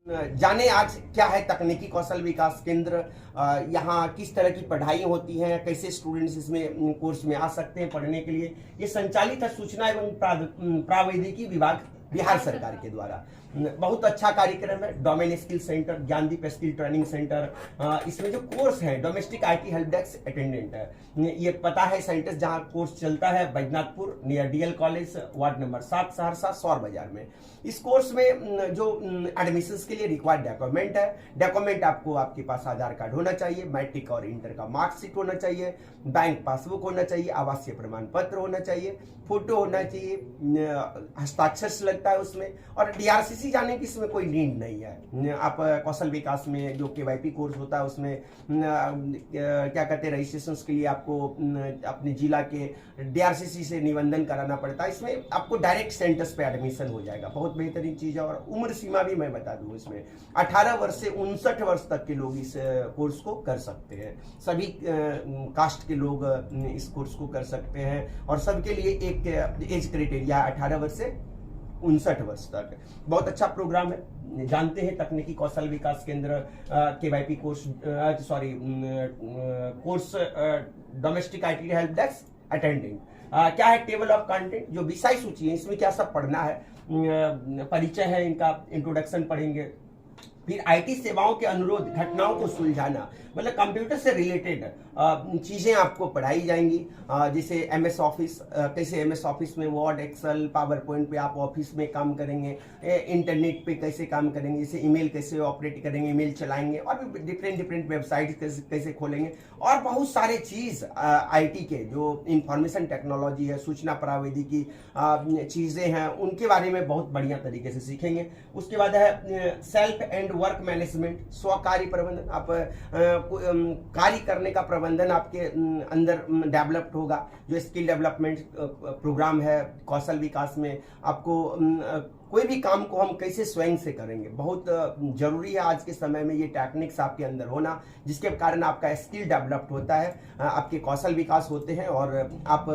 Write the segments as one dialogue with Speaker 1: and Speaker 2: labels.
Speaker 1: जाने आज क्या है तकनीकी कौशल विकास केंद्र, यहाँ किस तरह की पढ़ाई होती है, कैसे स्टूडेंट्स इसमें कोर्स में आ सकते हैं पढ़ने के लिए। ये संचालित है सूचना एवं प्रावैधिकी विभाग बिहार सरकार के द्वारा। बहुत अच्छा कार्यक्रम है। Domain skill centre, Gyandeep skill training centre, इसमें जो कोर्स है domestic IT help desk attendant है। ये पता है सेंटर जहां कोर्स चलता है Baijnathpur near DL college, ward number 7, Saharsa, Saur Bazar में। इस कोर्स में जो एडमिशन के लिए रिक्वायर्ड डॉक्यूमेंट है, डॉक्यूमेंट आपको आपके पास आधार कार्ड होना चाहिए, मैट्रिक और इंटर का मार्कशीट होना चाहिए, बैंक पासबुक होना चाहिए, आवासीय प्रमाण पत्र होना चाहिए, फोटो होना चाहिए, हस्ताक्षर लगता है उसमें, और डीआरसीसी जाने की इसमें कोई नीड नहीं है। आप कौशल विकास में जो केवाईपी कोर्स होता है उसमें क्या कहते हैं रजिस्ट्रेशन के लिए आपको अपने जिला के डीआरसीसी से निबंधन कराना पड़ता है। इसमें आपको डायरेक्ट सेंटर्स पे एडमिशन हो जाएगा। बहुत बेहतरीन चीज है। और उम्र सीमा भी मैं बता दूं, इसमें 18 वर्ष से 59 वर्ष तक के लोग इस कोर्स को कर सकते हैं। सभी कास्ट के लोग इस कोर्स को कर सकते हैं और सबके लिए एक एज क्राइटेरिया 18 वर्ष से 59 वर्ष तक। बहुत अच्छा प्रोग्राम है। जानते हैं तकनीकी कौशल विकास केंद्र KYP course course domestic IT help desk attending क्या है, टेबल ऑफ कंटेंट, जो विषय सूची है इसमें क्या सब पढ़ना है, परिचय है इनका, इंट्रोडक्शन पढ़ेंगे। फिर आईटी सेवाओं के अनुरोध घटनाओं को सुलझाना, मतलब कंप्यूटर से रिलेटेड चीजें आपको पढ़ाई जाएंगी। जैसे एमएस ऑफिस, कैसे एमएस ऑफिस में वर्ड, एक्सेल, पावर पॉइंट पे आप ऑफिस में काम करेंगे, इंटरनेट पे कैसे काम करेंगे, जैसे ईमेल कैसे ऑपरेट करेंगे, ईमेल चलाएंगे, और भी डिफरेंट वेबसाइट कैसे खोलेंगे, और बहुत सारे चीज आईटी के जो इंफॉर्मेशन टेक्नोलॉजी है, सूचना प्रावैधिकी चीजें हैं, उनके बारे में बहुत बढ़िया तरीके से सीखेंगे। उसके बाद है सेल्फ एंड वर्क मैनेजमेंट, स्वकार्य प्रबंधन। आप कार्य करने का प्रबंधन आपके अंदर डेवलप्ड होगा। जो स्किल डेवलपमेंट प्रोग्राम है कौशल विकास में, आपको कोई भी काम को हम कैसे स्वयं से करेंगे, बहुत जरूरी है आज के समय में ये टेक्निक्स आपके अंदर होना, जिसके कारण आपका स्किल डेवलप्ड होता है, आपके कौशल विकास होते हैं, और आप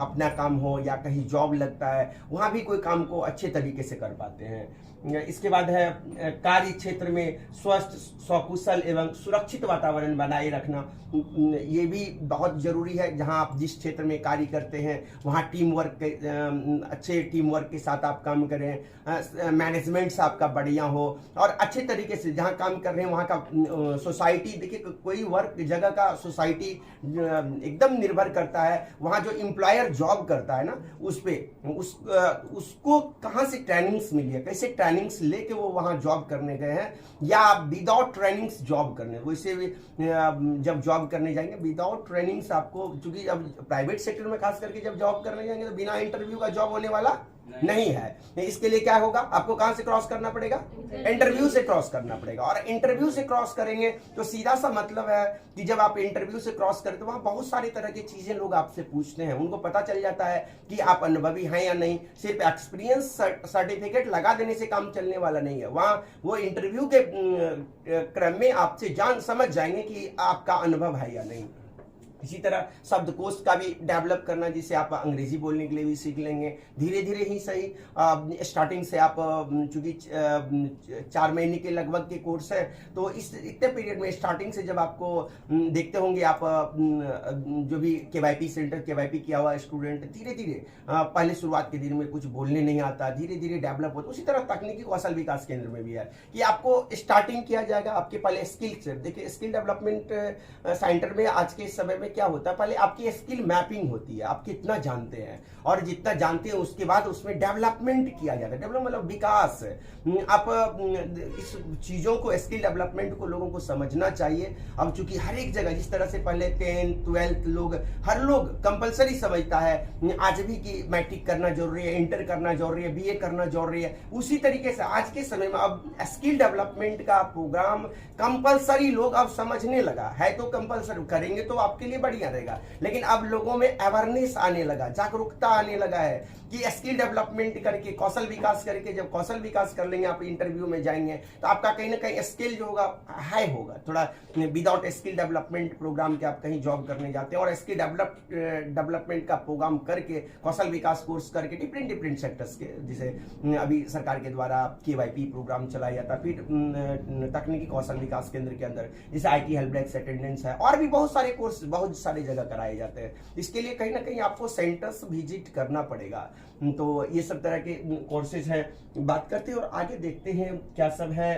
Speaker 1: अपना काम हो या कहीं जॉब लगता है वहां भी कोई काम को अच्छे तरीके से कर पाते हैं। इसके बाद है कार्य क्षेत्र में स्वस्थ, सकुशल एवं सुरक्षित वातावरण बनाए रखना। ये भी बहुत जरूरी है। जहां आप जिस क्षेत्र में कार्य करते हैं वहां टीम वर्क, अच्छे टीम वर्क के साथ आप काम करें, मैनेजमेंट आपका बढ़िया हो, और अच्छे तरीके से जहां काम कर रहे हैं वहां का सोसाइटी, देखिए कोई वर्क जगह का सोसाइटी एकदम निर्भर करता है। वहां जो एम्प्लॉयर जॉब करता है ना, उस पे उसको कहां से ट्रेनिंग्स मिली है, कैसे ट्रेनिंग्स लेके वो वहां जॉब करने गए हैं, या विदाउट ट्रेनिंग्स जॉब करने। वैसे जब जॉब करने जाएंगे विदाउट ट्रेनिंग्स आपको, चूंकि अब प्राइवेट सेक्टर में खास करके जब जॉब करने जाएंगे तो बिना इंटरव्यू का जॉब होने वाला नहीं है। इसके लिए क्या होगा, आपको कहां से क्रॉस करना पड़ेगा, इंटरव्यू से क्रॉस करना पड़ेगा। और इंटरव्यू से क्रॉस करेंगे तो सीधा सा मतलब है कि जब आप इंटरव्यू से क्रॉस करते हो वहां बहुत सारी तरह की चीजें लोग आपसे पूछते हैं। उनको पता चल जाता है कि आप अनुभवी हैं या नहीं। सिर्फ एक्सपीरियंस सर्टिफिकेट लगा देने से काम चलने वाला नहीं है। वहां वो इंटरव्यू के क्रम में आपसे जान समझ जाएंगे कि आपका अनुभव है या नहीं। इसी तरह शब्दकोश का भी डेवलप करना, जिसे आप अंग्रेजी बोलने के लिए भी सीख लेंगे धीरे धीरे ही सही। स्टार्टिंग से आप चूंकि 4 महीने के लगभग के कोर्स है, तो इस इतने पीरियड में स्टार्टिंग से जब आपको देखते होंगे आप जो भी केवाईपी सेंटर केवाईपी किया हुआ स्टूडेंट, धीरे धीरे पहले शुरुआत के दिन में कुछ बोलने नहीं आता, धीरे धीरे डेवलप होता। उसी तरह तकनीकी कौशल विकास केंद्र में भी है कि आपको स्टार्टिंग किया जाएगा। आपके पहले स्किल से, देखिए स्किल डेवलपमेंट सेंटर में आज के समय में क्या होता है, पहले आपकी स्किल मैपिंग होती है, आप कितना जानते हैं, और जितना जानते हैं उसके बाद उसमें डेवलपमेंट किया जाता है। डेवलप मतलब विकास। आप इस चीजों को, स्किल डेवलपमेंट को लोगों को समझना चाहिए। अब चूंकि हर एक जगह जिस तरह से पहले 10th 12th लोग, हर लोग कंपलसरी समझता है आज भी कि मैट्रिक करना जरूरी है, इंटर करना जरूरी है, बीए करना जरूरी है, उसी तरीके से आज के समय में अब स्किल डेवलपमेंट का प्रोग्राम कंपलसरी लोग अब समझने लगा है। तो कंपलसरी करेंगे तो आपके लिए ये बढ़िया रहेगा। लेकिन अब लोगों में अवेयरनेस आने लगा, जागरूकता आने लगा है कि स्किल डेवलपमेंट करके, कौशल विकास करके, जब कौशल विकास कर लेंगे, आप इंटरव्यू में जाएंगे तो आपका कहीं ना कहीं स्किल जो होगा हाई होगा। थोड़ा विदाउट स्किल डेवलपमेंट प्रोग्राम के आप कहीं जॉब करने जाते हैं और स्किल डेवलपमेंट का प्रोग्राम करके, कौशल विकास कोर्स करके डिफरेंट सेक्टर्स के, जैसे अभी सरकार के द्वारा KYP प्रोग्राम चलाया जाता है, फिर तकनीकी कौशल विकास केंद्र के अंदर जैसे IT हेल्प डेस्क अटेंडेंस है, और भी बहुत सारे कोर्स बहुत सारी जगह कराए जाते हैं। इसके लिए कहीं ना कहीं आपको सेंटर्स विजिट करना पड़ेगा। तो ये सब तरह के कोर्सेज हैं। बात करते हैं और आगे देखते हैं क्या सब है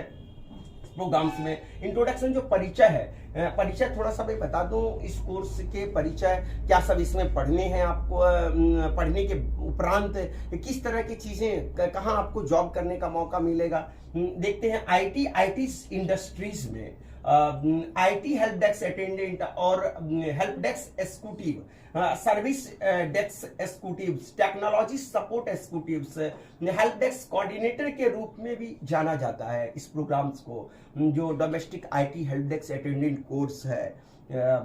Speaker 1: प्रोग्राम्स में। इंट्रोडक्शन जो परिचय है, परिचय थोड़ा सा मैं बता दूं, इस कोर्स के परिचय क्या सब इसमें पढ़ने हैं आपको, पढ़ने के उपरांत किस तरह की चीजें, कहाँ आपको जॉब करने का मौका मिलेगा। देखते हैं IT इंडस्ट्रीज में IT हेल्प डेस्क अटेंडेंट और help desk executive, service desk executives, technology support executives, help desk coordinator के रूप में भी जाना जाता है इस प्रोग्राम्स को, जो domestic IT help desk attendant course है।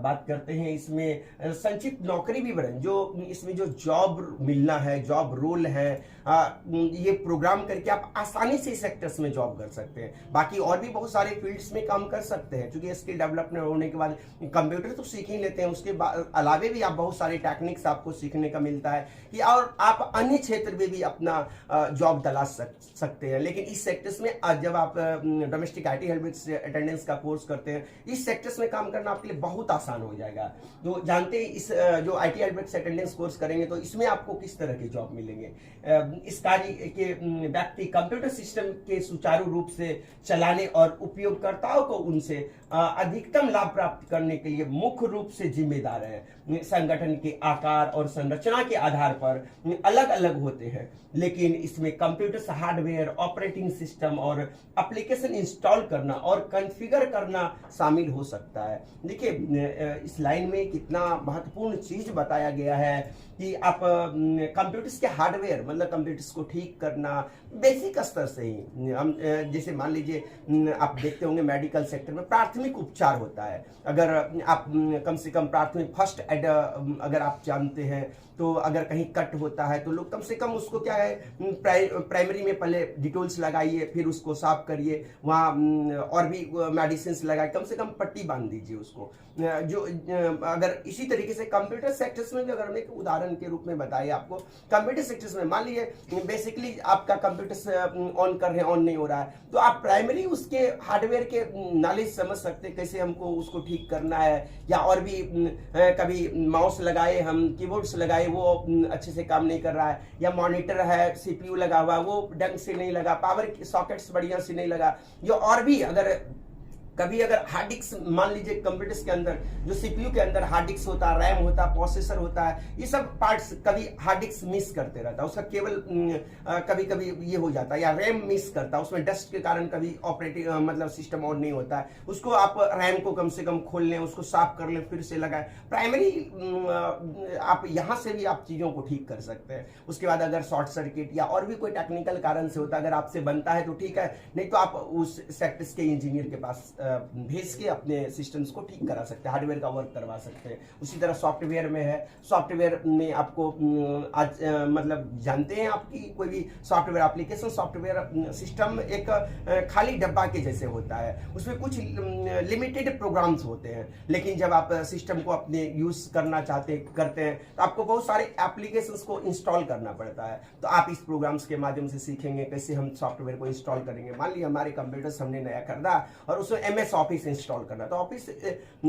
Speaker 1: बात करते हैं इसमें संक्षिप्त नौकरी विवरण, जो इसमें जो जॉब मिलना है, जॉब रोल है, ये प्रोग्राम करके आप आसानी से सेक्टर्स में जॉब कर सकते हैं। बाकी और भी बहुत सारे फील्ड्स में काम कर सकते हैं, क्योंकि स्किल डेवलपमेंट होने के बाद कंप्यूटर तो सीख ही लेते हैं, उसके अलावे भी आप बहुत सारे टेक्निक्स आपको सीखने का मिलता है कि, और आप अन्य क्षेत्र में भी अपना जॉब तलाश सकते हैं। लेकिन इस सेक्टर्स में जब आप domestic IT help desk attendance का कोर्स करते हैं, इस सेक्टर्स में काम करना आपके लिए बहुत आसान हो जाएगा। तो जानते हैं इस जो IT help desk attendance course करेंगे तो इसमें आपको किस तरह के जॉब मिलेंगे। इस कार्य के व्यक्ति कंप्यूटर सिस्टम के सुचारू रूप से चलाने और उपयोगकर्ताओं को उनसे अधिकतम लाभ प्राप्त करने के लिए मुख्य रूप से जिम्मेदार हैं। संगठन के आकार और संरचना के आधार पर अलग अलग होते हैं, लेकिन इसमें कंप्यूटर हार्डवेयर, ऑपरेटिंग सिस्टम और एप्लीकेशन इंस्टॉल करना और कॉन्फ़िगर करना शामिल हो सकता है। देखिए इस लाइन में कितना महत्वपूर्ण चीज बताया गया है कि आप कंप्यूटर्स के हार्डवेयर, मतलब कंप्यूटर्स को ठीक करना बेसिक स्तर से ही, हम जैसे मान लीजिए आप देखते होंगे मेडिकल सेक्टर में प्राथमिक उपचार होता है। अगर आप कम से कम प्राथमिक फर्स्ट एड अगर आप जानते हैं, तो अगर कहीं कट होता है तो लोग कम से कम उसको क्या है, प्राइमरी में पहले डिटोल्स लगाइए, फिर उसको साफ करिए, वहाँ और भी मेडिसिन लगाए, कम से कम पट्टी बांध दीजिए उसको। जो अगर इसी तरीके से कंप्यूटर सेक्टर्स में भी, अगर हम एक उदाहरण के रूप में बताइए आपको, कंप्यूटर सेक्टर्स में मान लीजिए बेसिकली आपका कंप्यूटर ऑन कर रहे हैं, ऑन नहीं हो रहा है, तो आप प्राइमरी उसके हार्डवेयर के नॉलेज समझ सकते हैं, कैसे हमको उसको ठीक करना है। या और भी कभी माउस लगाए हम, कीबोर्ड्स लगाए, वो अच्छे से काम नहीं कर रहा है, या मॉनिटर है, CPU लगा हुआ, वो ढंग से नहीं लगा, पावर सॉकेट्स बढ़िया से नहीं लगा, या और भी अगर कभी अगर हार्ड डिस्क, मान लीजिए कंप्यूटर्स के अंदर जो CPU के अंदर हार्ड डिस्क होता है, रैम होता है, प्रोसेसर होता है, ये सब पार्ट्स कभी हार्ड डिस्क मिस करते रहता है, उसका केवल कभी कभी ये हो जाता है, या रैम मिस करता है, उसमें डस्ट के कारण कभी ऑपरेटिंग मतलब सिस्टम ऑन नहीं होता है, उसको आप रैम को कम से कम खोल लें, उसको साफ कर लें, फिर से लगाएं। प्राइमरी आप यहाँ से भी आप चीज़ों को ठीक कर सकते हैं। उसके बाद अगर शॉर्ट सर्किट या और भी कोई टेक्निकल कारण से होता है, अगर आपसे बनता है तो ठीक है, नहीं तो आप उस सेक्टर्स के इंजीनियर के पास भेज के अपने सिस्टम्स को ठीक करा सकते हैं, हार्डवेयर का वर्क करवा सकते हैं। उसी तरह सॉफ्टवेयर में है, सॉफ्टवेयर में आपको आज मतलब जानते हैं आपकी कोई भी सॉफ्टवेयर एप्लीकेशन, सॉफ्टवेयर सिस्टम एक खाली डब्बा के जैसे होता है, उसमें कुछ लिमिटेड प्रोग्राम्स होते हैं, लेकिन जब आप सिस्टम को अपने यूज करना करते हैं तो आपको बहुत सारे एप्लीकेशंस को इंस्टॉल करना पड़ता है। तो आप इस प्रोग्राम्स के माध्यम से सीखेंगे कैसे हम सॉफ्टवेयर को इंस्टॉल करेंगे। मान लीजिए हमारे कंप्यूटर्स हमने नया खरीदा और उसमें MS ऑफिस इंस्टॉल करना, तो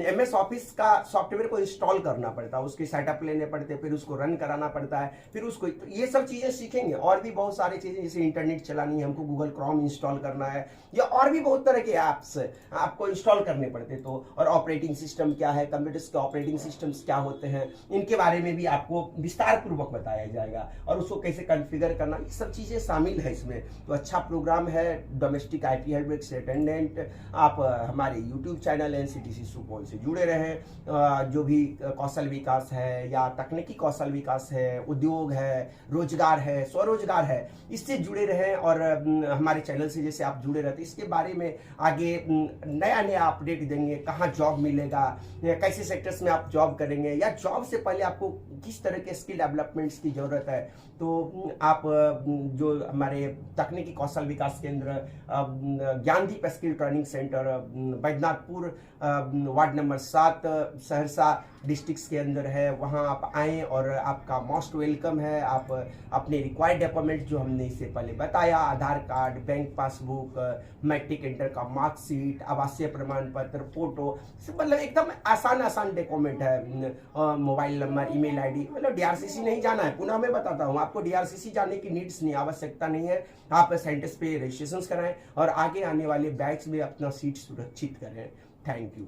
Speaker 1: MS ऑफिस का सॉफ्टवेयर को इंस्टॉल करना पड़ता है, उसके सेटअप लेने पड़ते हैं, फिर उसको रन कराना पड़ता है, फिर उसको, तो ये सब चीजें सीखेंगे। और भी बहुत सारी चीजें जैसे इंटरनेट चलानी है, हमको गूगल क्रोम इंस्टॉल करना है, या और भी बहुत तरह के ऐप्स आपको इंस्टॉल करने पड़ते हैं। तो और ऑपरेटिंग सिस्टम क्या है, कंप्यूटर्स के ऑपरेटिंग सिस्टम्स क्या होते हैं, इनके बारे में भी आपको विस्तार पूर्वक बताया जाएगा, और उसको कैसे कॉन्फ़िगर करना, ये सब चीजें शामिल है इसमें। तो अच्छा प्रोग्राम है domestic IT help desk attendant. आप हमारे YouTube चैनल NCTC सुपौल से जुड़े रहें। जो भी कौशल विकास है या तकनीकी कौशल विकास है, उद्योग है, रोजगार है, स्वरोजगार है, इससे जुड़े रहें। और हमारे चैनल से जैसे आप जुड़े रहते इसके बारे में आगे नया नया अपडेट देंगे, कहाँ जॉब मिलेगा, कैसे सेक्टर्स में आप जॉब करेंगे, या जॉब से पहले आपको किस तरह के स्किल डेवलपमेंट्स की जरूरत है। तो आप जो हमारे तकनीकी कौशल विकास केंद्र Gyandeep skill training centre Baijnathpur ward number 7 Saharsa district के अंदर है, वहां आप आएँ और आपका मोस्ट वेलकम है। आप अपने रिक्वायर्ड डॉक्यूमेंट जो हमने इससे पहले बताया, Aadhaar card, bank passbook, matric inter का मार्कशीट, आवासीय प्रमाण पत्र, फोटो, मतलब एकदम आसान डॉक्यूमेंट है। मोबाइल नंबर, ईमेल आईडी, मतलब DRCC नहीं जाना है। पुनः मैं बताता हूँ आपको, DRCC जाने की नीड्स नहीं, आवश्यकता नहीं है। आप सेंटर्स पे रजिस्ट्रेशन कराएं और आगे आने वाले बैच में अपना सीट सुरक्षित करें। Thank you.